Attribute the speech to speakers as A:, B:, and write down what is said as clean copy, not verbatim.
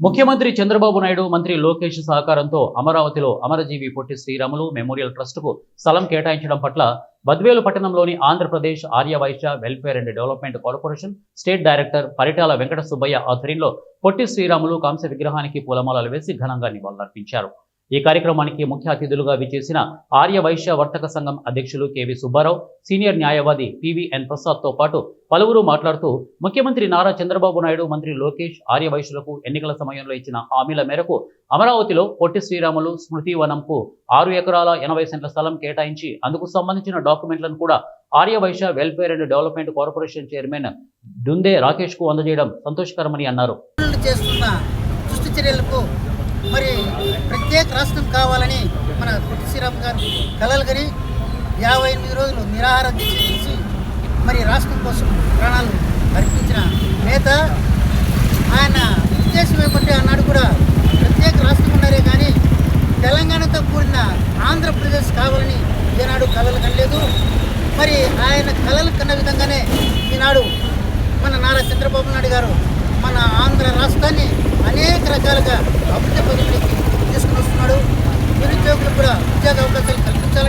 A: ముఖ్యమంత్రి చంద్రబాబు నాయుడు, మంత్రి లోకేష్ సహకారంతో అమరావతిలో అమరజీవి పొట్టి శ్రీరాములు మెమోరియల్ ట్రస్టుకు స్థలం కేటాయించడం పట్ల బద్వేలు పట్టణంలోని Andhra Pradesh Arya Vysya welfare and development corporation state director Paritala Venkata Subbaiah ఆధ్వర్యంలో పొట్టి శ్రీరాములు కాంస్య విగ్రహానికి పూలమాలలు వేసి ఘనంగా నివాళులర్పించారు. ఈ కార్యక్రమానికి ముఖ్య అతిథులుగా విచ్చేసిన ఆర్యవైశ్య వర్తక సంఘం అధ్యక్షులు కెవి సుబ్బారావు, సీనియర్ న్యాయవాది పివిఎన్ ప్రసాద్తో పాటు పలువురు మాట్లాడుతూ ముఖ్యమంత్రి నారా చంద్రబాబు నాయుడు, మంత్రి లోకేష్ ఆర్యవైశ్యులకు ఎన్నికల సమయంలో ఇచ్చిన హామీల మేరకు అమరావతిలో పొట్టి శ్రీరాములు స్మృతివనంకు 6 ఎకరాల 80 సెంట్ల స్థలం కేటాయించి అందుకు సంబంధించిన డాక్యుమెంట్లను కూడా Arya Vysya welfare and development corporation chairman Dunde Rakesh కు అందజేయడం సంతోషకరమని అన్నారు.
B: మరి ప్రత్యేక రాష్ట్రం కావాలని మన పొట్టి శ్రీరామ్ గారు కలలు కని 58 రోజులు నిరాహార దీక్ష చేసి మరి రాష్ట్రం కోసం ప్రాణాలు అర్పించిన నేత. ఆయన ఉద్దేశం ఏమంటే ఆనాడు కూడా ప్రత్యేక రాష్ట్రం ఉన్నారే కానీ తెలంగాణతో కూడిన ఆంధ్రప్రదేశ్ కావాలని ఈనాడు కలలు కనలేదు. మరి ఆయన కలలు కన్న విధంగానే ఈనాడు మన నారా చంద్రబాబు నాయుడు గారు మన ఆంధ్ర రాష్ట్రాన్ని అనేక రకాలుగా అభివృద్ధి పథకాలకి తీసుకుని వస్తున్నాడు. నిరుద్యోగులకు కూడా ఉద్యోగ అవకాశాలు కల్పించాలని